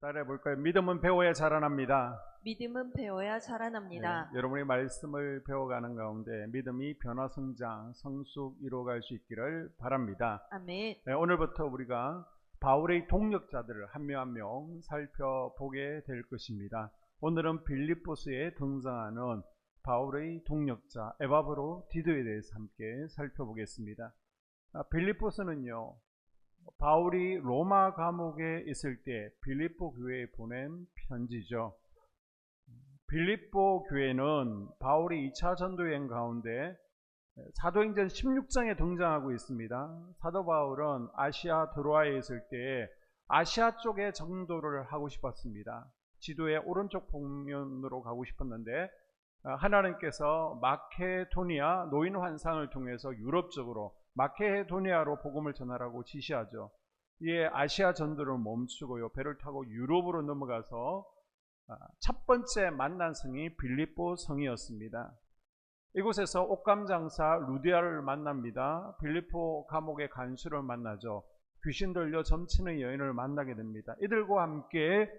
따라해 볼까요? 믿음은 배워야 자라납니다. 믿음은 배워야 자라납니다. 여러분이 말씀을 배워가는 가운데 믿음이 변화 성장, 성숙 이루어갈 수 있기를 바랍니다. 아멘. 오늘부터 우리가 바울의 동력자들을 한 명 한 명 살펴보게 될 것입니다. 오늘은 빌립보서에 등장하는 바울의 동력자 에바브로 디도에 대해서 함께 살펴보겠습니다. 빌립보서는요, 바울이 로마 감옥에 있을 때 빌립보 교회에 보낸 편지죠. 빌립보 교회는 바울이 2차 전도여행 가운데 사도행전 16장에 등장하고 있습니다. 사도 바울은 아시아 드로아에 있을 때 아시아 쪽에 전도를 하고 싶었습니다. 지도의 오른쪽 복면으로 가고 싶었는데 하나님께서 마케도니아 노인 환상을 통해서 유럽 쪽으로 마케도니아로 복음을 전하라고 지시하죠. 이에 아시아 전도를 멈추고요, 배를 타고 유럽으로 넘어가서 첫 번째 만난 성이 빌립보 성이었습니다. 이곳에서 옷감 장사 루디아를 만납니다. 빌립보 감옥의 간수를 만나죠. 귀신 들려 점치는 여인을 만나게 됩니다. 이들과 함께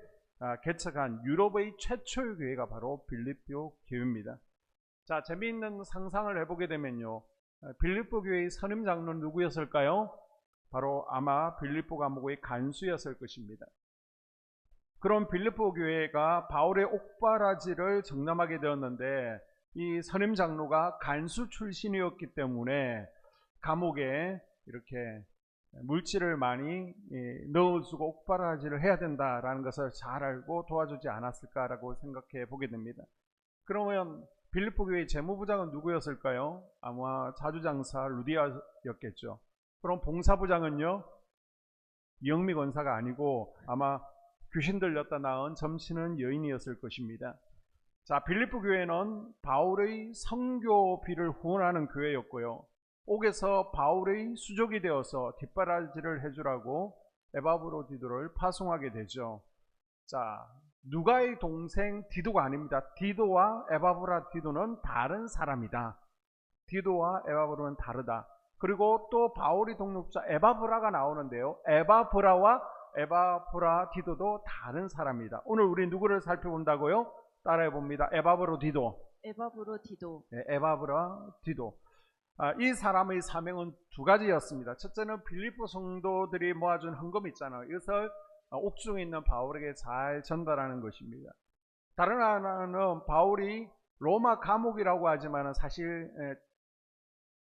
개척한 유럽의 최초의 교회가 바로 빌립보 교회입니다. 자, 재미있는 상상을 해보게 되면요, 빌립보 교회의 선임 장로는 누구였을까요? 바로 아마 빌립보 감옥의 간수였을 것입니다. 그런 빌립보 교회가 바울의 옥바라지를 정남하게 되었는데 이 선임 장로가 간수 출신이었기 때문에 감옥에 이렇게 물질을 많이 넣어주고 옥바라지를 해야 된다라는 것을 잘 알고 도와주지 않았을까라고 생각해 보게 됩니다. 그러면 빌립보 교회의 재무부장은 누구였을까요? 아마 자주장사 루디아였겠죠. 그럼 봉사부장은요, 영미 권사가 아니고 아마 귀신 들렸다 나은 점치는 여인이었을 것입니다. 자, 빌립보 교회는 바울의 선교비를 후원하는 교회였고요, 옥에서 바울의 수족이 되어서 뒷바라지를 해주라고 에바브로디도를 파송하게 되죠. 자, 누가의 동생 디도가 아닙니다. 디도와 에바브라디도는 다른 사람이다. 디도와 에바브로는 다르다. 그리고 또 바울의 동력자 에바브라가 나오는데요, 에바브라와 에바브라디도도 다른 사람이다. 오늘 우리 누구를 살펴본다고요? 따라해 봅니다. 에바브로디도. 에바브로디도. 네, 에바브라디도. 이 사람의 사명은 두 가지였습니다. 첫째는 빌립보 성도들이 모아준 헌금 있잖아요. 이것을 옥중에 있는 바울에게 잘 전달하는 것입니다. 다른 하나는 바울이 로마 감옥이라고 하지만 사실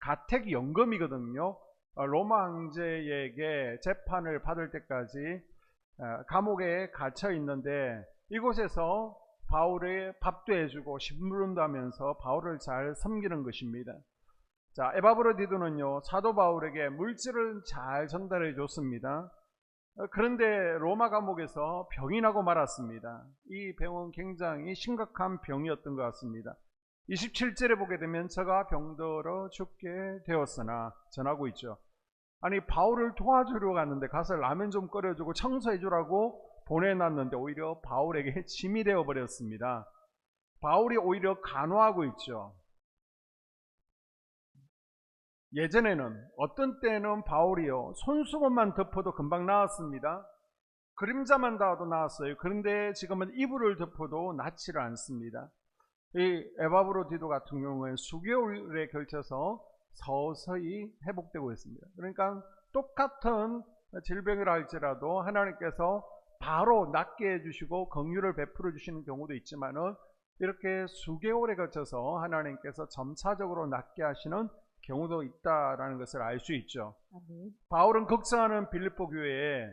가택연금이거든요. 로마 황제에게 재판을 받을 때까지 감옥에 갇혀 있는데 이곳에서 바울의 밥도 해주고 심부름도 하면서 바울을 잘 섬기는 것입니다. 자, 에바브로디도는요, 사도 바울에게 물질을 잘 전달해 줬습니다. 그런데 로마 감옥에서 병이 나고 말았습니다. 이 병은 굉장히 심각한 병이었던 것 같습니다. 27절에 보게 되면 저가 병들어 죽게 되었으나 전하고 있죠. 아니, 바울을 도와주려 갔는데 가서 라면 좀 끓여주고 청소해 주라고 보내놨는데 오히려 바울에게 짐이 되어버렸습니다. 바울이 오히려 간호하고 있죠. 예전에는 어떤 때는 바울이요, 손수건만 덮어도 금방 나았습니다. 그림자만 닿아도 나았어요. 그런데 지금은 이불을 덮어도 낫지를 않습니다. 이 에바브로디도 같은 경우에는 수개월에 걸쳐서 서서히 회복되고 있습니다. 그러니까 똑같은 질병이라 할지라도 하나님께서 바로 낫게 해주시고 긍휼을 베풀어 주시는 경우도 있지만은 이렇게 수개월에 걸쳐서 하나님께서 점차적으로 낫게 하시는 경우도 있다라는 것을 알 수 있죠. 바울은 걱정하는 빌립보 교회에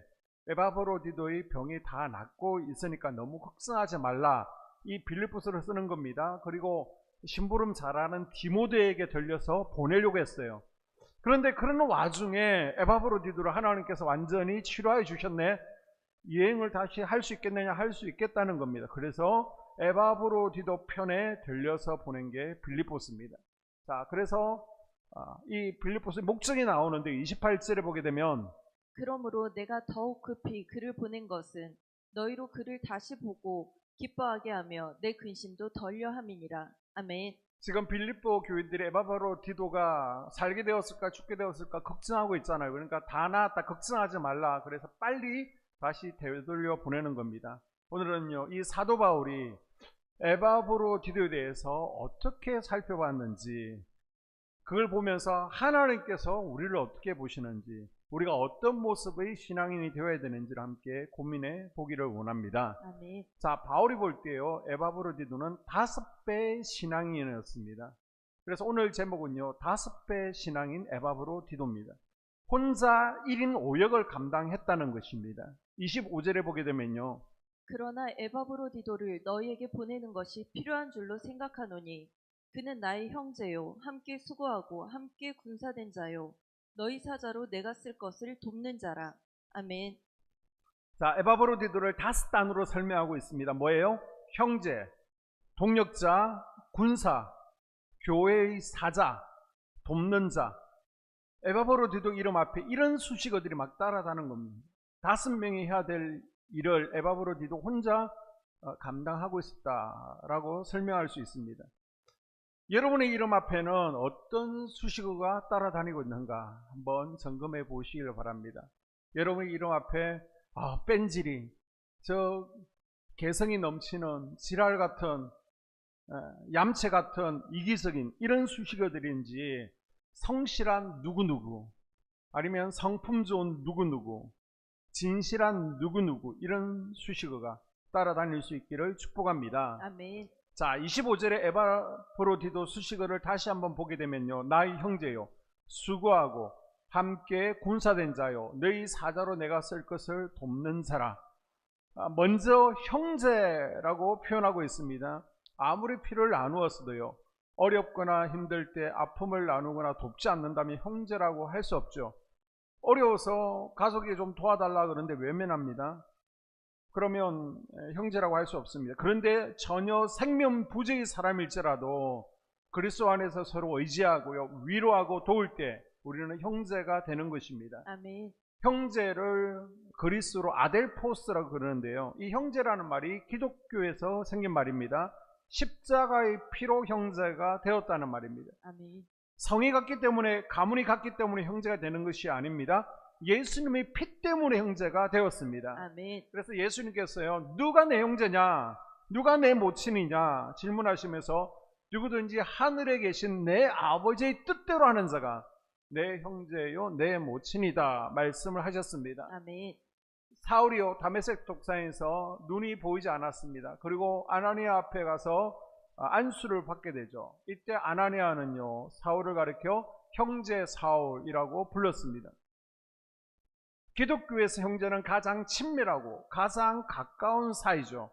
에바브로디도의 병이 다 낫고 있으니까 너무 걱정하지 말라, 이 빌립보서를 쓰는 겁니다. 그리고 심부름 잘하는 디모데에게 들려서 보내려고 했어요. 그런데 그런 와중에 에바브로디도를 하나님께서 완전히 치료해 주셨네, 여행을 다시 할 수 있겠느냐, 할 수 있겠다는 겁니다. 그래서 에바브로디도 편에 들려서 보낸 게 빌립보서입니다. 자, 그래서 이 빌립보서의 목적이 나오는데 28절에 보게 되면, 그러므로 내가 더욱 급히 그를 보낸 것은 너희로 그를 다시 보고 기뻐하게 하며 내 근심도 덜려 함이니라. 아멘. 지금 빌립보 교인들이 에바브로디도가 살게 되었을까 죽게 되었을까 걱정하고 있잖아요. 그러니까 다 나았다, 걱정하지 말라, 그래서 빨리 다시 되돌려 보내는 겁니다. 오늘은요, 이 사도 바울이 에바브로디도에 대해서 어떻게 살펴봤는지, 그걸 보면서 하나님께서 우리를 어떻게 보시는지, 우리가 어떤 모습의 신앙인이 되어야 되는지를 함께 고민해 보기를 원합니다. 아멘. 자, 바울이 볼 때요, 에바브로디도는 5배의 신앙인이었습니다. 그래서 오늘 제목은요, 5배 신앙인 에바브로디도입니다. 혼자 1인 5역을 감당했다는 것입니다. 25절에 보게 되면요, 그러나 에바브로디도를 너희에게 보내는 것이 필요한 줄로 생각하노니 그는 나의 형제요 함께 수고하고 함께 군사된 자요 너희 사자로 내가 쓸 것을 돕는 자라. 아멘. 자, 에바브로디도를 5단으로 설명하고 있습니다. 뭐예요? 형제, 동력자, 군사, 교회의 사자, 돕는 자. 에바브로디도 이름 앞에 이런 수식어들이 막 따라다는 겁니다. 5명이 해야 될 일을 에바브로디도 혼자 감당하고 있었다라고 설명할 수 있습니다. 여러분의 이름 앞에는 어떤 수식어가 따라다니고 있는가 한번 점검해 보시길 바랍니다. 여러분의 이름 앞에 뺀질이, 저 개성이 넘치는 지랄 같은, 얌체 같은, 이기적인 이런 수식어들인지, 성실한 누구누구, 아니면 성품 좋은 누구누구, 진실한 누구누구, 이런 수식어가 따라다닐 수 있기를 축복합니다. 아멘. 자, 25절에 에바브로디도 수식어를 다시 한번 보게 되면요, 나의 형제요 수고하고 함께 군사된 자요 너희 사자로 내가 쓸 것을 돕는 자라. 먼저 형제라고 표현하고 있습니다. 아무리 피를 나누었어도요, 어렵거나 힘들 때 아픔을 나누거나 돕지 않는다면 형제라고 할 수 없죠. 어려워서 가족이 좀 도와달라 그러는데 외면합니다. 그러면 형제라고 할 수 없습니다. 그런데 전혀 생면부재의 사람일지라도 그리스도 안에서 서로 의지하고요, 위로하고 도울 때 우리는 형제가 되는 것입니다. 아멘. 형제를 그리스도로 아델포스라고 그러는데요, 이 형제라는 말이 기독교에서 생긴 말입니다. 십자가의 피로 형제가 되었다는 말입니다. 아멘. 성이 같기 때문에, 가문이 같기 때문에 형제가 되는 것이 아닙니다. 예수님의 피 때문에 형제가 되었습니다. 아멘. 그래서 예수님께서요, 누가 내 형제냐, 누가 내 모친이냐 질문하시면서 누구든지 하늘에 계신 내 아버지의 뜻대로 하는 자가 내 형제요 내 모친이다 말씀을 하셨습니다. 아멘. 사울이요 다메섹 독산에서 눈이 보이지 않았습니다. 그리고 아나니아 앞에 가서 안수를 받게 되죠. 이때 아나니아는요, 사울을 가리켜 형제 사울이라고 불렀습니다. 기독교에서 형제는 가장 친밀하고 가장 가까운 사이죠.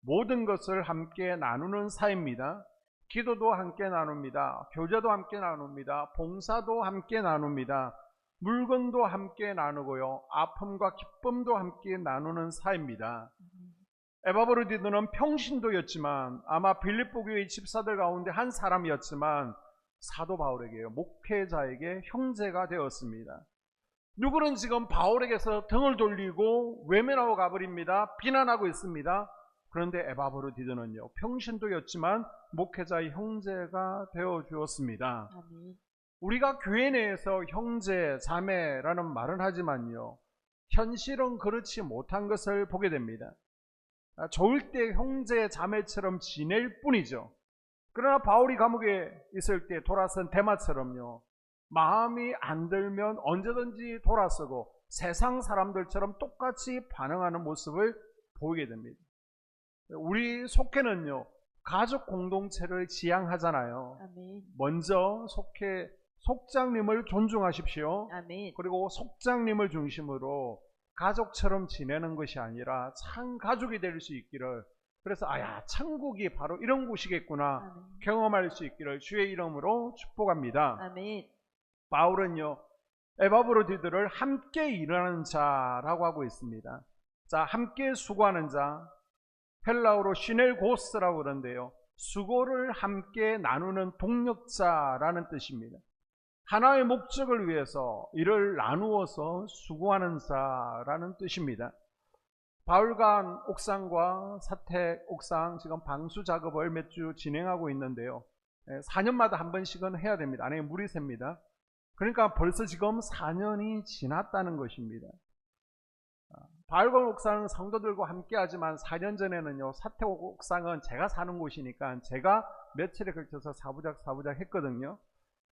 모든 것을 함께 나누는 사이입니다. 기도도 함께 나눕니다. 교제도 함께 나눕니다. 봉사도 함께 나눕니다. 물건도 함께 나누고요, 아픔과 기쁨도 함께 나누는 사이입니다. 에바브로디도는 평신도였지만, 아마 빌립보 교회 집사들 가운데 한 사람이었지만 사도 바울에게요, 목회자에게 형제가 되었습니다. 누구는 지금 바울에게서 등을 돌리고 외면하고 가버립니다. 비난하고 있습니다. 그런데 에바브로디도는요, 평신도였지만 목회자의 형제가 되어 주었습니다. 아멘. 우리가 교회 내에서 형제, 자매라는 말은 하지만요, 현실은 그렇지 못한 것을 보게 됩니다. 좋을 때 형제, 자매처럼 지낼 뿐이죠. 그러나 바울이 감옥에 있을 때 돌아선 데마처럼요, 마음이 안 들면 언제든지 돌아서고 세상 사람들처럼 똑같이 반응하는 모습을 보이게 됩니다. 우리 속회는요, 가족 공동체를 지향하잖아요. 아멘. 먼저 속장님을 존중하십시오. 아멘. 그리고 속장님을 중심으로 가족처럼 지내는 것이 아니라 참 가족이 될 수 있기를, 그래서 천국이 바로 이런 곳이겠구나 아멘. 경험할 수 있기를 주의 이름으로 축복합니다. 아멘. 바울은요, 에바브로디도를 함께 일하는 자라고 하고 있습니다. 자, 함께 수고하는 자, 헬라어로 시넬고스라고 그러는데요, 수고를 함께 나누는 동력자라는 뜻입니다. 하나의 목적을 위해서 일을 나누어서 수고하는 자라는 뜻입니다. 바울관 옥상과 사택 옥상 지금 방수 작업을 몇 주 진행하고 있는데요, 4년마다 한 번씩은 해야 됩니다. 안에 물이 샙니다. 그러니까 벌써 지금 4년이 지났다는 것입니다. 바울과 옥상은 성도들과 함께 하지만 4년 전에는요, 사택 옥상은 제가 사는 곳이니까 제가 며칠에 걸쳐서 사부작 했거든요.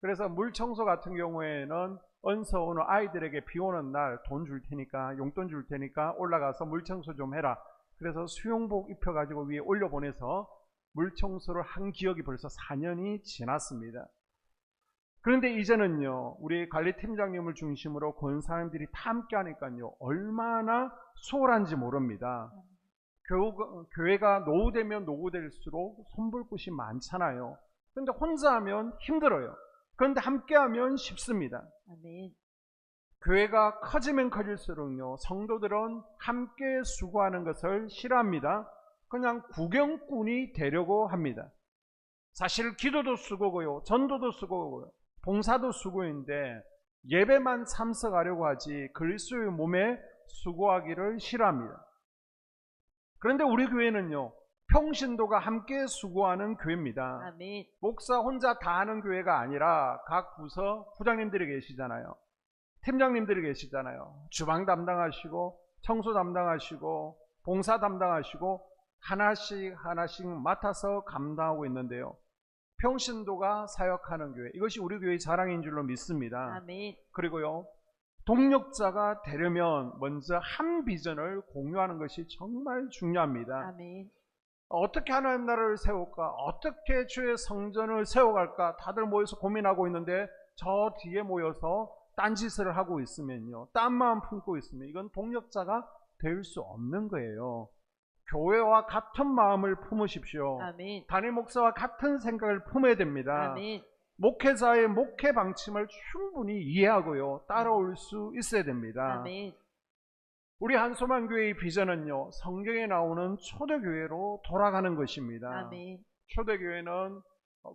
그래서 물 청소 같은 경우에는 은서 오는 아이들에게 비 오는 날 돈 줄 테니까, 용돈 줄 테니까 올라가서 물 청소 좀 해라. 그래서 수영복 입혀가지고 위에 올려보내서 물 청소를 한 기억이 벌써 4년이 지났습니다. 그런데 이제는요, 우리 관리팀장님을 중심으로 권사님들이 다 함께 하니까요, 얼마나 수월한지 모릅니다. 교회가 노후되면 노후될수록 손볼 곳이 많잖아요. 그런데 혼자 하면 힘들어요. 그런데 함께 하면 쉽습니다. 아멘. 교회가 커지면 커질수록요, 성도들은 함께 수고하는 것을 싫어합니다. 그냥 구경꾼이 되려고 합니다. 사실 기도도 수고고요, 전도도 수고고요, 봉사도 수고인데 예배만 참석하려고 하지 그리스도의 몸에 수고하기를 싫어합니다. 그런데 우리 교회는요, 평신도가 함께 수고하는 교회입니다. 아멘. 목사 혼자 다 하는 교회가 아니라 각 부서 부장님들이 계시잖아요. 팀장님들이 계시잖아요. 주방 담당하시고 청소 담당하시고 봉사 담당하시고 하나씩 맡아서 감당하고 있는데요, 평신도가 사역하는 교회, 이것이 우리 교회의 자랑인 줄로 믿습니다. 아멘. 그리고요, 동력자가 되려면 먼저 한 비전을 공유하는 것이 정말 중요합니다. 아멘. 어떻게 하나님 나라를 세울까, 어떻게 주의 성전을 세워갈까, 다들 모여서 고민하고 있는데 저 뒤에 모여서 딴짓을 하고 있으면요, 딴 마음 품고 있으면 이건 동력자가 될 수 없는 거예요. 교회와 같은 마음을 품으십시오. 아멘. 담임 목사와 같은 생각을 품어야 됩니다. 아멘. 목회자의 목회 방침을 충분히 이해하고요, 따라올 수 있어야 됩니다. 아멘. 우리 한소만 교회의 비전은요, 성경에 나오는 초대교회로 돌아가는 것입니다. 아멘. 초대교회는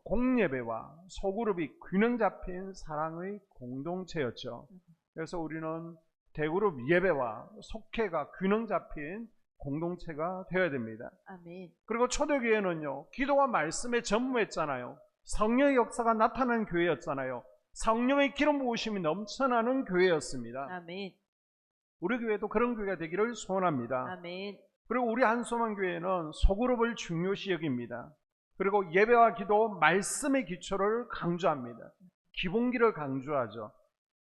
공예배와 소그룹이 균형 잡힌 사랑의 공동체였죠. 그래서 우리는 대그룹 예배와 속회가 균형 잡힌 공동체가 되어야 됩니다. 아멘. 그리고 초대교회는요, 기도와 말씀에 전무했잖아요. 성령의 역사가 나타나는 교회였잖아요. 성령의 기름 부으심이 넘쳐나는 교회였습니다. 아멘. 우리 교회도 그런 교회가 되기를 소원합니다. 아멘. 그리고 우리 한소만 교회는 소그룹을 중요시 여깁니다. 그리고 예배와 기도, 말씀의 기초를 강조합니다. 기본기를 강조하죠.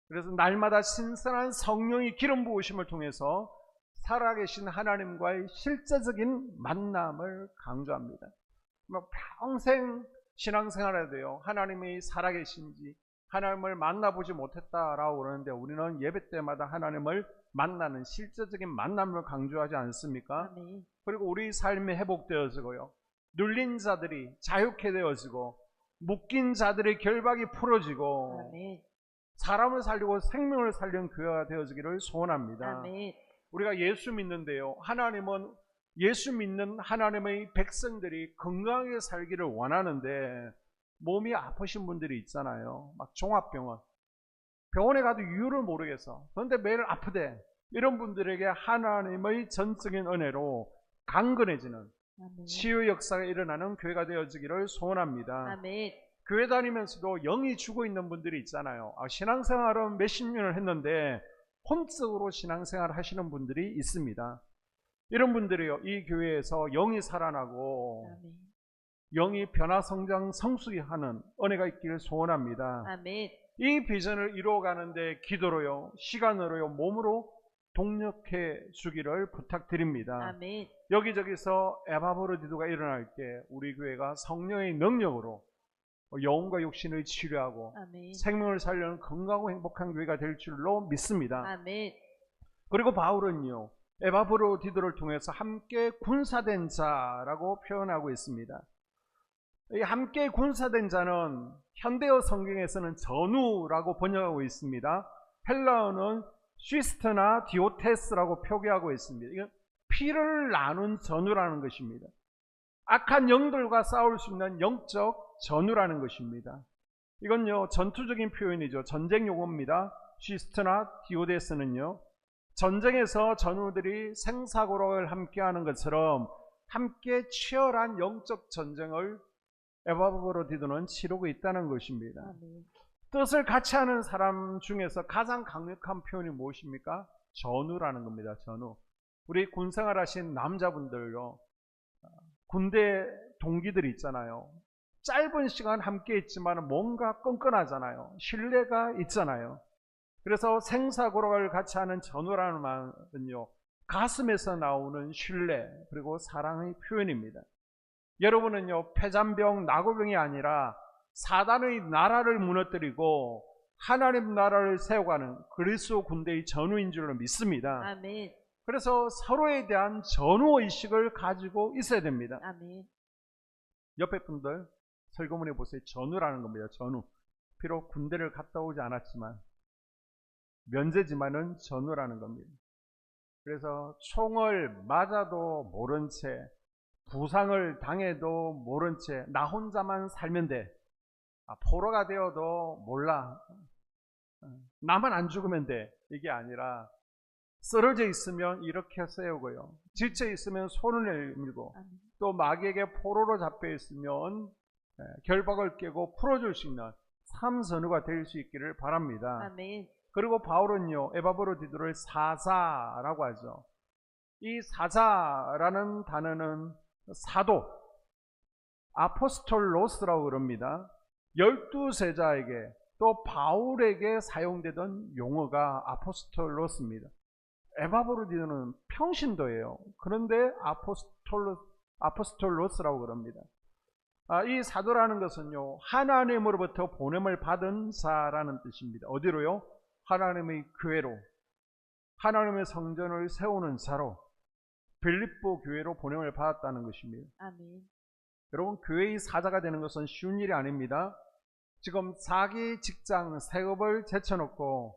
그래서 날마다 신선한 성령의 기름 부으심을 통해서 살아계신 하나님과의 실제적인 만남을 강조합니다. 평생 신앙생활해야 돼요. 하나님이 살아계신지, 하나님을 만나보지 못했다라고 그러는데 우리는 예배 때마다 하나님을 만나는 실제적인 만남을 강조하지 않습니까? 아멘. 그리고 우리 삶이 회복되어지고요, 눌린 자들이 자유케 되어지고, 묶인 자들의 결박이 풀어지고, 아멘. 사람을 살리고 생명을 살리는 교회가 되어지기를 소원합니다. 아멘. 우리가 예수 믿는데요, 하나님은 예수 믿는 하나님의 백성들이 건강하게 살기를 원하는데 몸이 아프신 분들이 있잖아요. 막 종합병원, 병원에 가도 이유를 모르겠어. 그런데 매일 아프대. 이런 분들에게 하나님의 전적인 은혜로 강건해지는 아멘. 치유 역사가 일어나는 교회가 되어지기를 소원합니다. 아멘. 교회 다니면서도 영이 죽어 있는 분들이 있잖아요. 신앙생활은 몇십 년을 했는데 혼적으로 신앙생활을 하시는 분들이 있습니다. 이런 분들이요, 이 교회에서 영이 살아나고 아멘. 영이 변화 성장 성숙이 하는 은혜가 있기를 소원합니다. 아멘. 이 비전을 이루어가는데 기도로요, 시간으로요, 몸으로 동력해 주기를 부탁드립니다. 아멘. 여기저기서 에바브로디도가 일어날 때 우리 교회가 성령의 능력으로 영혼과 육신을 치료하고 아멘. 생명을 살려는 건강하고 행복한 교회가 될 줄로 믿습니다. 아멘. 그리고 바울은요, 에바브로디도를 통해서 함께 군사된 자라고 표현하고 있습니다. 이 함께 군사된 자는 현대어 성경에서는 전우라고 번역하고 있습니다. 헬라어는 시스트나 디오테스라고 표기하고 있습니다. 이건 피를 나눈 전우라는 것입니다. 악한 영들과 싸울 수 있는 영적 전우라는 것입니다. 이건요, 전투적인 표현이죠. 전쟁 용어입니다. 시스트나 디오테스는요, 전쟁에서 전우들이 생사고를 함께하는 것처럼 함께 치열한 영적 전쟁을 에바브로디도는 치르고 있다는 것입니다. 아멘. 뜻을 같이 하는 사람 중에서 가장 강력한 표현이 무엇입니까? 전우라는 겁니다. 전우. 우리 군생활 하신 남자분들요, 군대 동기들이 있잖아요. 짧은 시간 함께 있지만 뭔가 끈끈하잖아요. 신뢰가 있잖아요. 그래서 생사고락을 같이 하는 전우라는 말은요, 가슴에서 나오는 신뢰 그리고 사랑의 표현입니다. 여러분은요, 폐잔병 나고병이 아니라 사단의 나라를 무너뜨리고 하나님 나라를 세워가는 그리스도 군대의 전우인 줄로 믿습니다. 아멘. 그래서 서로에 대한 전우의식을 가지고 있어야 됩니다. 아멘. 옆에 분들 설교문에 보세요. 전우라는 겁니다. 전우. 비록 군대를 갔다 오지 않았지만 면제지만은 전우라는 겁니다. 그래서 총을 맞아도 모른 채, 부상을 당해도 모른 채 나 혼자만 살면 돼. 포로가 되어도 몰라. 나만 안 죽으면 돼. 이게 아니라 쓰러져 있으면 이렇게 세우고요, 지쳐 있으면 손을 내밀고, 또 마귀에게 포로로 잡혀 있으면 결박을 깨고 풀어줄 수 있는 참선우가 될 수 있기를 바랍니다. 아멘. 그리고 바울은요, 에바브로디도를 사자라고 하죠. 이 사자라는 단어는 사도, 아포스톨로스라고 그럽니다. 12세자에게 또 바울에게 사용되던 용어가 아포스톨로스입니다. 에바브로디도는 평신도예요. 그런데 아포스톨로스라고 그럽니다. 이 사도라는 것은요, 하나님으로부터 보냄을 받은 자라는 뜻입니다. 어디로요? 하나님의 교회로, 하나님의 성전을 세우는 자로, 빌립보 교회로 보냄을 받았다는 것입니다. 아멘. 여러분, 교회의 사자가 되는 것은 쉬운 일이 아닙니다. 지금 자기 직장, 생업을 제쳐놓고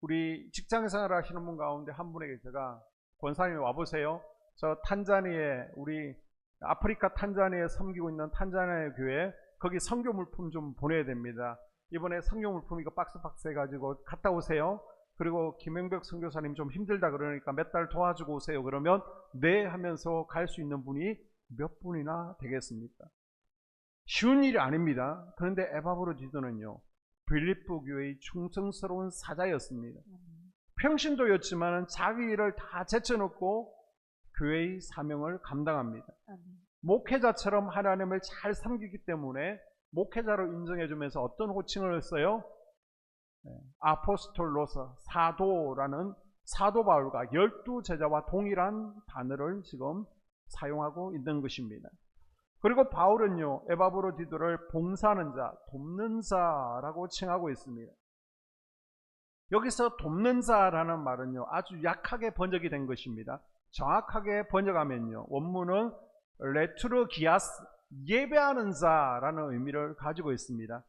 우리 직장생활 하시는 분 가운데 한 분에게 제가, 권사님이 와보세요, 저 탄자니에, 우리 아프리카 탄자니에 섬기고 있는 탄자니아 교회, 거기 선교 물품 좀 보내야 됩니다. 이번에 선교 물품 이거 박스 해가지고 갔다 오세요. 그리고 김영벽 선교사님 좀 힘들다 그러니까 몇 달 도와주고 오세요. 그러면 네 하면서 갈 수 있는 분이 몇 분이나 되겠습니까? 쉬운 일이 아닙니다. 그런데 에바브로디도는요, 빌립보 교회의 충성스러운 사자였습니다. 평신도였지만 자기 일을 다 제쳐놓고 교회의 사명을 감당합니다. 목회자처럼 하나님을 잘 섬기기 때문에 목회자로 인정해주면서 어떤 호칭을 했어요? 아포스톨로스, 사도라는, 사도 바울과 12제자와 동일한 단어를 지금 사용하고 있는 것입니다. 그리고 바울은요, 에바브로디도를 봉사하는 자, 돕는 자라고 칭하고 있습니다. 여기서 돕는 자라는 말은요, 아주 약하게 번역이 된 것입니다. 정확하게 번역하면요, 원문은 레투르기아스, 예배하는 자라는 의미를 가지고 있습니다.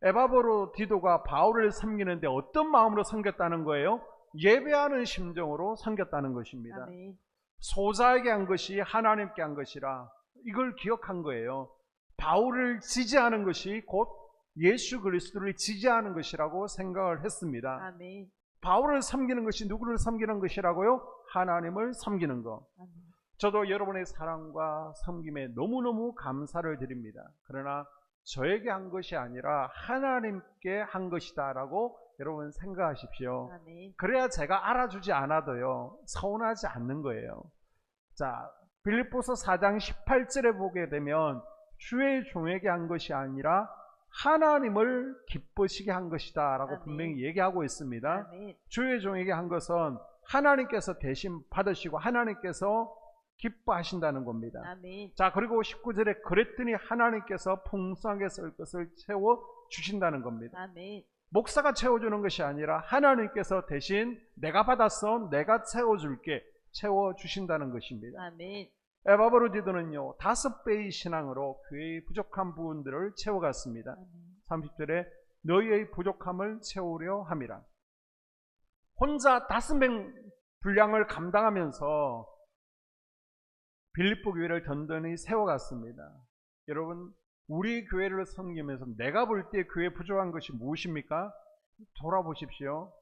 에바브로디도가 바울을 섬기는데 어떤 마음으로 섬겼다는 거예요? 예배하는 심정으로 섬겼다는 것입니다. 아멘. 소자에게 한 것이 하나님께 한 것이라 이걸 기억한 거예요. 바울을 지지하는 것이 곧 예수 그리스도를 지지하는 것이라고 생각을 했습니다. 아멘. 바울을 섬기는 것이 누구를 섬기는 것이라고요? 하나님을 섬기는 것. 아멘. 저도 여러분의 사랑과 섬김에 너무너무 감사를 드립니다. 그러나 저에게 한 것이 아니라 하나님께 한 것이다 라고 여러분 생각하십시오. 아멘. 그래야 제가 알아주지 않아도요, 서운하지 않는 거예요. 자, 빌립보서 4장 18절에 보게 되면 주의 종에게 한 것이 아니라 하나님을 기쁘시게 한 것이다 라고 아멘. 분명히 얘기하고 있습니다. 아멘. 주의 종에게 한 것은 하나님께서 대신 받으시고 하나님께서 기뻐하신다는 겁니다. 아멘. 자, 그리고 19절에 그랬더니 하나님께서 풍성하게 쓸 것을 채워 주신다는 겁니다. 아멘. 목사가 채워주는 것이 아니라 하나님께서 대신 내가 받았어, 내가 채워줄게, 채워주신다는 것입니다. 아멘. 에바브로디도는요, 5배의 신앙으로 교회의 부족한 부분들을 채워갔습니다. 아멘. 30절에 너희의 부족함을 채우려 함이라. 혼자 5명 분량을 감당하면서 빌립보 교회를 든든히 세워갔습니다. 여러분, 우리 교회를 섬기면서 내가 볼 때 교회 부족한 것이 무엇입니까? 돌아보십시오.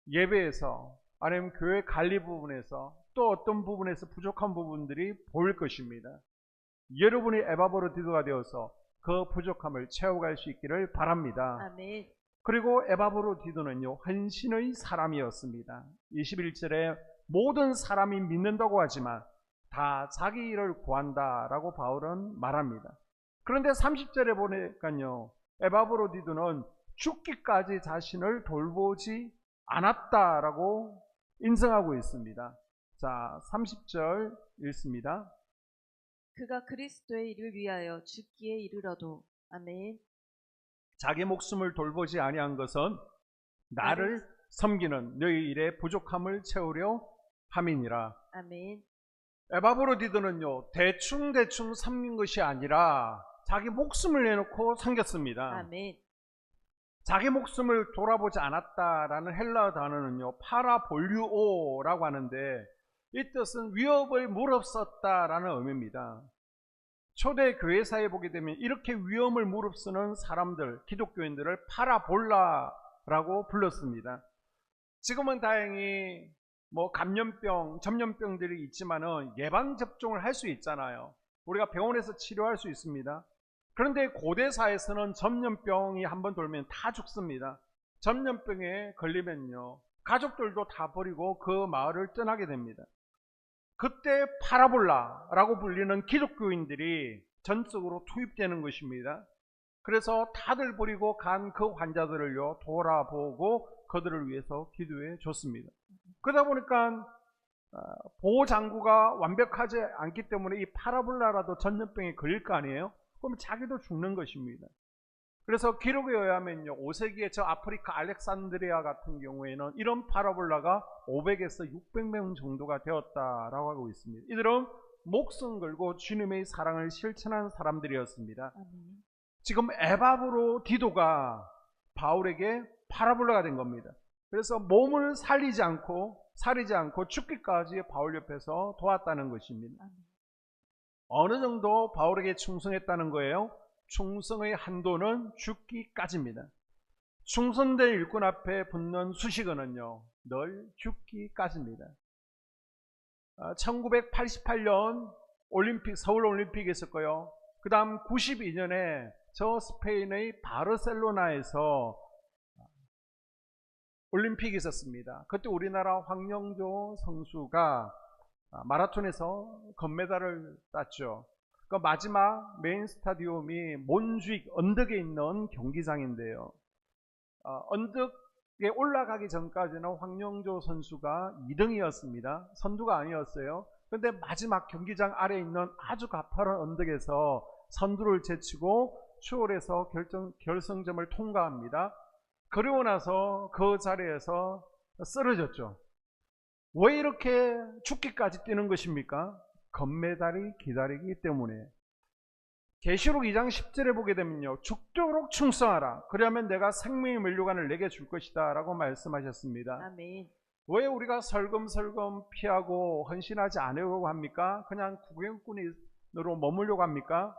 예배에서, 아니면 교회 관리 부분에서, 또 어떤 부분에서 부족한 부분들이 보일 것입니다. 여러분이 에바브로디도가 되어서 그 부족함을 채워갈 수 있기를 바랍니다. 아멘. 그리고 에바브로디도는요, 헌신의 사람이었습니다. 21절에 모든 사람이 믿는다고 하지만 다 자기 일을 구한다라고 바울은 말합니다. 그런데 30절에 보니까요, 에바브로디도는 죽기까지 자신을 돌보지 않았다라고 인정하고 있습니다. 자, 30절 읽습니다. 그가 그리스도의 일을 위하여 죽기에 이르러도. 아멘. 자기 목숨을 돌보지 아니한 것은 나를 섬기는 너희 일의 부족함을 채우려 함이니라. 아멘. 에바브로디도는요, 대충 섬긴 것이 아니라 자기 목숨을 내놓고 섬겼습니다. 아멘. 자기 목숨을 돌아보지 않았다라는 헬라어 단어는요, 파라볼류오라고 하는데 이 뜻은 위협을 무릅썼다라는 의미입니다. 초대 교회사에 보게 되면 이렇게 위험을 무릅쓰는 사람들, 기독교인들을 파라볼라라고 불렀습니다. 지금은 다행히 감염병, 전염병들이 있지만은 예방 접종을 할 수 있잖아요. 우리가 병원에서 치료할 수 있습니다. 그런데 고대사에서는 전염병이 한번 돌면 다 죽습니다. 전염병에 걸리면요, 가족들도 다 버리고 그 마을을 떠나게 됩니다. 그때 파라볼라라고 불리는 기독교인들이 전적으로 투입되는 것입니다. 그래서 다들 버리고 간 그 환자들을요, 돌아보고 그들을 위해서 기도해 줬습니다. 그러다 보니까 보호장구가 완벽하지 않기 때문에 이 파라볼라라도 전염병에 걸릴 거 아니에요? 그럼 자기도 죽는 것입니다. 그래서 기록에 의하면요, 5세기에 저 아프리카 알렉산드리아 같은 경우에는 이런 파라볼라가 500에서 600명 정도가 되었다라고 하고 있습니다. 이들은 목숨 걸고 주님의 사랑을 실천한 사람들이었습니다. 지금 에바브로디도가 바울에게 파라볼라가 된 겁니다. 그래서 몸을 살리지 않고 죽기까지 바울 옆에서 도왔다는 것입니다. 어느 정도 바울에게 충성했다는 거예요? 충성의 한도는 죽기까지입니다. 충성된 일꾼 앞에 붙는 수식어는요, 늘 죽기까지입니다. 1988년 서울 올림픽이 있었고요. 그 다음 92년에 저 스페인의 바르셀로나에서 올림픽이 있었습니다. 그때 우리나라 황영조 선수가 마라톤에서 금메달을 땄죠. 그 마지막 메인 스타디움이 몬주익 언덕에 있는 경기장인데요. 언덕에 올라가기 전까지는 황영조 선수가 2등이었습니다. 선두가 아니었어요. 그런데 마지막 경기장 아래에 있는 아주 가파른 언덕에서 선두를 제치고 추월해서 결승점을 통과합니다. 그리고 나서 그 자리에서 쓰러졌죠. 왜 이렇게 죽기까지 뛰는 것입니까? 금메달이 기다리기 때문에. 계시록 2장 10절에 보게 되면요, 죽도록 충성하라. 그러면 내가 생명의 면류관을 내게 줄 것이다 라고 말씀하셨습니다. 아멘. 왜 우리가 설금설금 피하고 헌신하지 않으려고 합니까? 그냥 구경꾼으로 머물려고 합니까?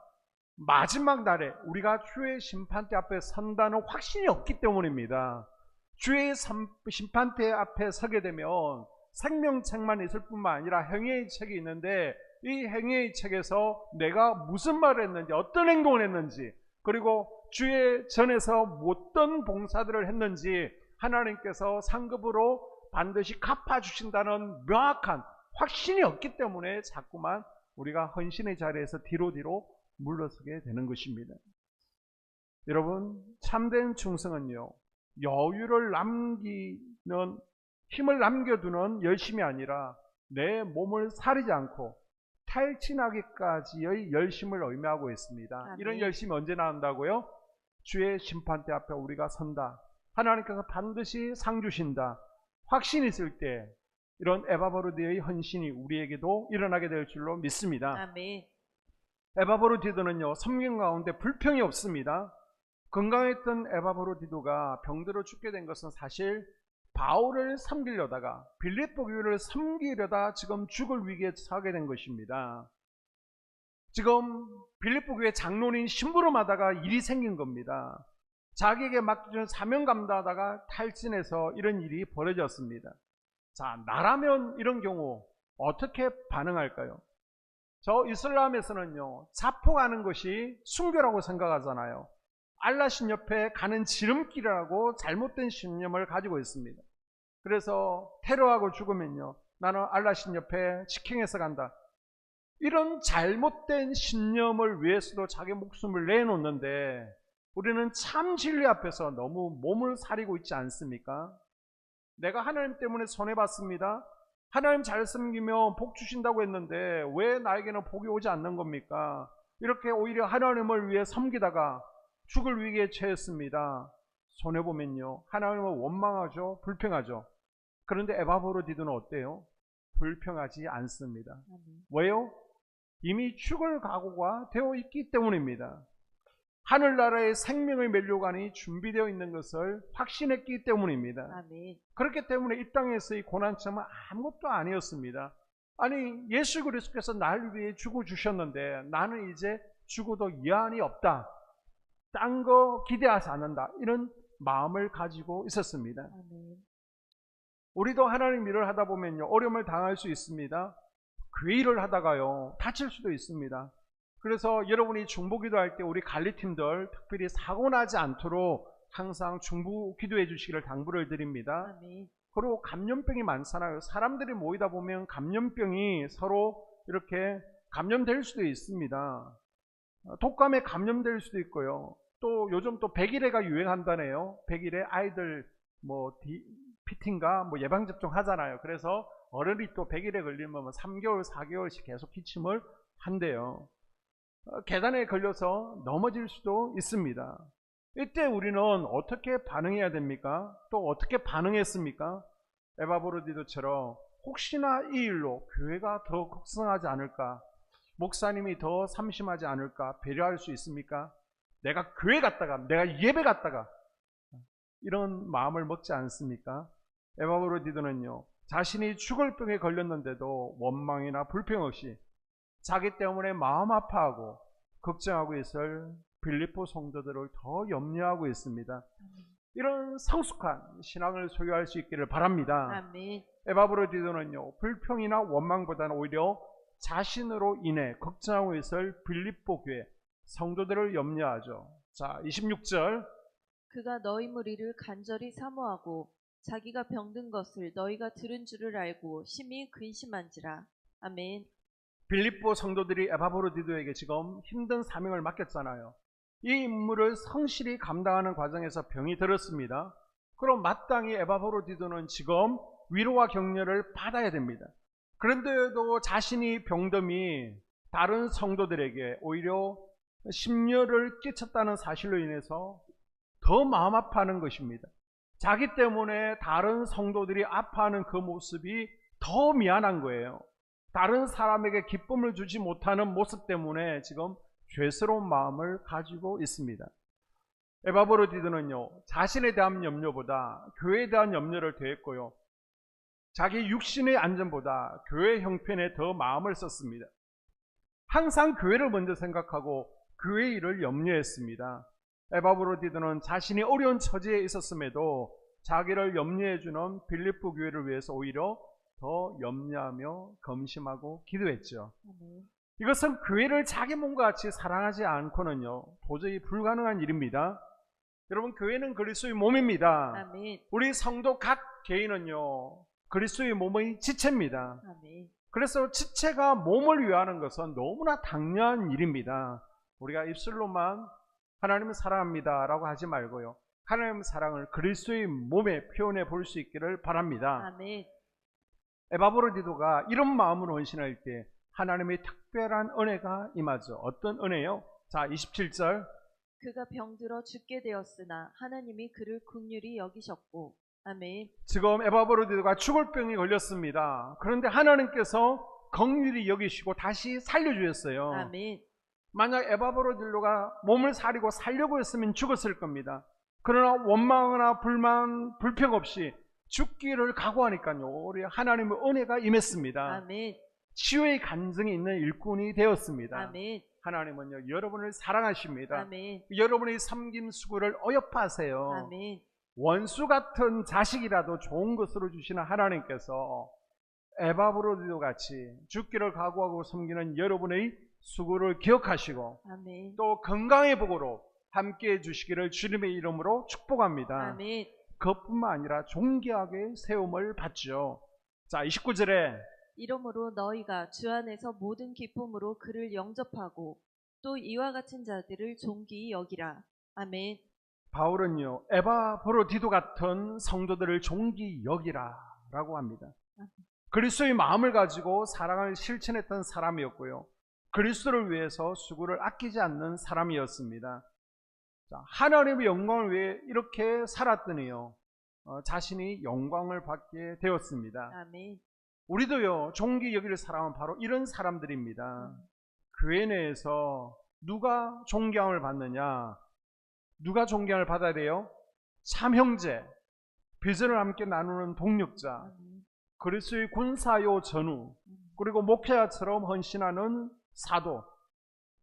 마지막 날에 우리가 주의 심판대 앞에 선다는 확신이 없기 때문입니다. 주의 심판대 앞에 서게 되면 생명책만 있을 뿐만 아니라 행위의 책이 있는데, 이 행위의 책에서 내가 무슨 말을 했는지, 어떤 행동을 했는지, 그리고 주의 전에서 어떤 봉사들을 했는지 하나님께서 상급으로 반드시 갚아주신다는 명확한 확신이 없기 때문에 자꾸만 우리가 헌신의 자리에서 뒤로 물러서게 되는 것입니다. 여러분, 참된 충성은요, 여유를 남기는, 힘을 남겨두는 열심이 아니라 내 몸을 사리지 않고 탈진하기까지의 열심을 의미하고 있습니다. 아멘. 이런 열심이 언제 나온다고요? 주의 심판대 앞에 우리가 선다, 하나님께서 반드시 상 주신다, 확신이 있을 때 이런 에바브로디도의 헌신이 우리에게도 일어나게 될 줄로 믿습니다. 아멘. 에바브로디도는요, 섬김 가운데 불평이 없습니다. 건강했던 에바브로디도가 병들어 죽게 된 것은 사실 바울을 섬기려다가, 빌립보 교회를 섬기려다 지금 죽을 위기에 처하게 된 것입니다. 지금 빌립보 교회 장로인 심부름하다가 일이 생긴 겁니다. 자기에게 맡겨준 사명 감당하다가 탈진해서 이런 일이 벌어졌습니다. 자, 나라면 이런 경우 어떻게 반응할까요? 저 이슬람에서는요, 자폭하는 것이 순교라고 생각하잖아요. 알라신 옆에 가는 지름길이라고 잘못된 신념을 가지고 있습니다. 그래서 테러하고 죽으면요, 나는 알라신 옆에 직행해서 간다. 이런 잘못된 신념을 위해서도 자기 목숨을 내놓는데 우리는 참 진리 앞에서 너무 몸을 사리고 있지 않습니까? 내가 하나님 때문에 손해봤습니다. 하나님 잘 섬기면 복 주신다고 했는데 왜 나에게는 복이 오지 않는 겁니까? 이렇게 오히려 하나님을 위해 섬기다가 죽을 위기에 처했습니다. 손해보면요, 하나님은 원망하죠, 불평하죠. 그런데 에바브로디도는 어때요? 불평하지 않습니다. 왜요? 이미 죽을 각오가 되어 있기 때문입니다. 하늘나라의 생명의 면류관이 준비되어 있는 것을 확신했기 때문입니다. 아멘. 그렇기 때문에 이 땅에서의 고난점은 아무것도 아니었습니다. 아니, 예수 그리스도께서 나를 위해 죽어 주셨는데 나는 이제 죽어도 여한이 없다, 딴 거 기대하지 않는다, 이런 마음을 가지고 있었습니다. 아멘. 우리도 하나님 일을 하다 보면요, 어려움을 당할 수 있습니다. 교회 일을 하다가요, 다칠 수도 있습니다. 그래서 여러분이 중보 기도할 때 우리 관리팀들 특별히 사고 나지 않도록 항상 중보 기도해 주시기를 당부를 드립니다. 아멘. 그리고 감염병이 많잖아요. 사람들이 모이다 보면 감염병이 서로 이렇게 감염될 수도 있습니다. 독감에 감염될 수도 있고요. 또 요즘 또 백일해가 유행한다네요. 백일해 아이들 PT인가 예방접종 하잖아요. 그래서 어른이 또 백일해 걸리면 3개월, 4개월씩 계속 기침을 한대요. 계단에 걸려서 넘어질 수도 있습니다. 이때 우리는 어떻게 반응해야 됩니까? 또 어떻게 반응했습니까? 에바브로디도처럼 혹시나 이 일로 교회가 더 극성하지 않을까, 목사님이 더 삼심하지 않을까 배려할 수 있습니까? 내가 교회 갔다가, 내가 예배 갔다가 이런 마음을 먹지 않습니까? 에바브로디도는요, 자신이 죽을 병에 걸렸는데도 원망이나 불평 없이 자기 때문에 마음 아파하고 걱정하고 있을 빌립보 성도들을 더 염려하고 있습니다. 이런 성숙한 신앙을 소유할 수 있기를 바랍니다. 아멘. 에바브로디도는요, 불평이나 원망보다는 오히려 자신으로 인해 걱정하고 있을 빌립보 교회 성도들을 염려하죠. 자, 26절. 그가 너희 무리를 간절히 사모하고 자기가 병든 것을 너희가 들은 줄을 알고 심히 근심한지라. 아멘. 빌립보 성도들이 에바브로디도에게 지금 힘든 사명을 맡겼잖아요. 이 임무를 성실히 감당하는 과정에서 병이 들었습니다. 그럼 마땅히 에바브로디도는 지금 위로와 격려를 받아야 됩니다. 그런데도 자신이 병듦이 다른 성도들에게 오히려 심려를 끼쳤다는 사실로 인해서 더 마음 아파하는 것입니다. 자기 때문에 다른 성도들이 아파하는 그 모습이 더 미안한 거예요. 다른 사람에게 기쁨을 주지 못하는 모습 때문에 지금 죄스러운 마음을 가지고 있습니다. 에바브로디도는요, 자신에 대한 염려보다 교회에 대한 염려를 더했고요, 자기 육신의 안전보다 교회 형편에 더 마음을 썼습니다. 항상 교회를 먼저 생각하고 교회 일을 염려했습니다. 에바브로디도는 자신이 어려운 처지에 있었음에도 자기를 염려해주는 빌립보 교회를 위해서 오히려 더 염려하며 검심하고 기도했죠. 이것은 교회를 자기 몸과 같이 사랑하지 않고는요, 도저히 불가능한 일입니다. 여러분, 교회는 그리스도의 몸입니다. 아멘. 우리 성도 각 개인은요, 그리스도의 몸의 지체입니다. 아멘. 그래서 지체가 몸을 위하는 것은 너무나 당연한 일입니다. 우리가 입술로만 하나님을 사랑합니다 라고 하지 말고요, 하나님의 사랑을 그리스도의 몸에 표현해 볼 수 있기를 바랍니다. 아멘. 에바브로디도가 이런 마음으로 헌신할 때 하나님의 특별한 은혜가 임하죠. 어떤 은혜요? 자, 27절. 그가 병들어 죽게 되었으나 하나님이 그를 긍휼히 여기셨고. 아멘. 지금 에바브로디도가 죽을 병이 걸렸습니다. 그런데 하나님께서 긍휼히 여기시고 다시 살려주셨어요. 아멘. 만약 에바브로디도가 몸을 사리고 살려고 했으면 죽었을 겁니다. 그러나 원망이나 불만, 불평 없이 죽기를 각오하니까요, 우리 하나님의 은혜가 임했습니다. 아멘. 치유의 간증이 있는 일꾼이 되었습니다. 아멘. 하나님은요, 여러분을 사랑하십니다. 아멘. 여러분의 섬김 수고를 어여파세요. 아멘. 원수 같은 자식이라도 좋은 것으로 주시는 하나님께서 에바브로디도 같이 죽기를 각오하고 섬기는 여러분의 수고를 기억하시고 아멘. 또 건강의 복으로 함께 해주시기를 주님의 이름으로 축복합니다. 아멘. 그것뿐만 아니라 존귀하게 세움을 받죠. 자, 29절에 이러므로 너희가 주 안에서 모든 기쁨으로 그를 영접하고 또 이와 같은 자들을 존귀히 여기라. 아멘. 바울은요, 에바브로디도 같은 성도들을 존귀히 여기라 라고 합니다. 그리스도의 마음을 가지고 사랑을 실천했던 사람이었고요, 그리스도를 위해서 수고를 아끼지 않는 사람이었습니다. 자, 하나님의 영광을 위해 이렇게 살았더니요, 자신이 영광을 받게 되었습니다. 아멘. 우리도요, 존귀히 여기를 사람은 바로 이런 사람들입니다. 교회 내에서 누가 존경을 받느냐? 누가 존경을 받아야 돼요? 삼형제, 비전을 함께 나누는 동력자, 아멘. 그리스도의 군사요 전우, 그리고 목회자처럼 헌신하는 사도,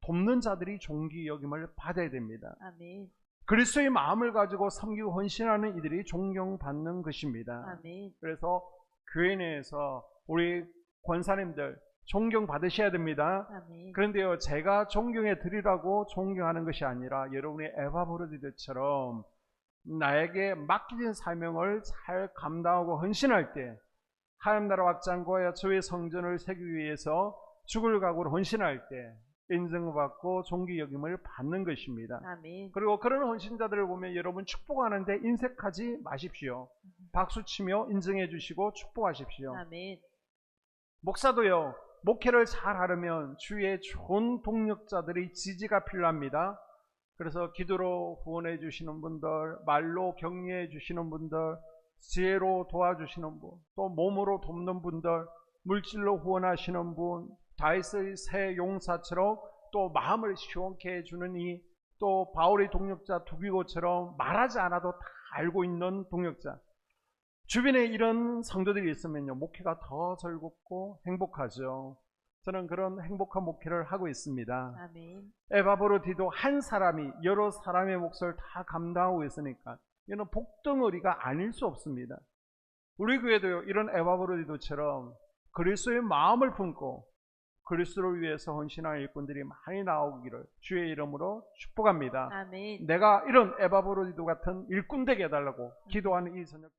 돕는 자들이 존귀 여김을 받아야 됩니다. 아멘. 그리스도의 마음을 가지고 섬기고 헌신하는 이들이 존경받는 것입니다. 아멘. 그래서 교회 내에서 우리 권사님들 존경받으셔야 됩니다. 아멘. 그런데요, 제가 존경해 드리라고 존경하는 것이 아니라 여러분의 에바브로디들처럼 나에게 맡겨진 사명을 잘 감당하고 헌신할 때, 하나님 나라 확장과 주의 성전을 세우기 위해서 죽을 각오로 헌신할 때 인정받고 존귀 여김을 받는 것입니다. 아멘. 그리고 그런 헌신자들을 보면 여러분 축복하는데 인색하지 마십시오. 박수치며 인정해 주시고 축복하십시오. 아멘. 목사도요, 목회를 잘 하려면 주위에 좋은 동력자들의 지지가 필요합니다. 그래서 기도로 후원해 주시는 분들, 말로 격려해 주시는 분들, 지혜로 도와주시는 분, 또 몸으로 돕는 분들, 물질로 후원하시는 분, 다윗의 새 용사처럼 또 마음을 시원케 해주는 또 바울의 동력자 두기고처럼 말하지 않아도 다 알고 있는 동력자, 주변에 이런 성도들이 있으면요, 목회가 더 즐겁고 행복하죠. 저는 그런 행복한 목회를 하고 있습니다. 아멘. 에바브로디도 한 사람이 여러 사람의 몫을 다 감당하고 있으니까 이는 복덩어리가 아닐 수 없습니다. 우리 교회도요, 이런 에바브로디도처럼 그리스도의 마음을 품고 그리스도를 위해서 헌신하는 일꾼들이 많이 나오기를 주의 이름으로 축복합니다. 아멘. 내가 이런 에바브로디도 같은 일꾼 되게 해달라고 기도하는 이 저녁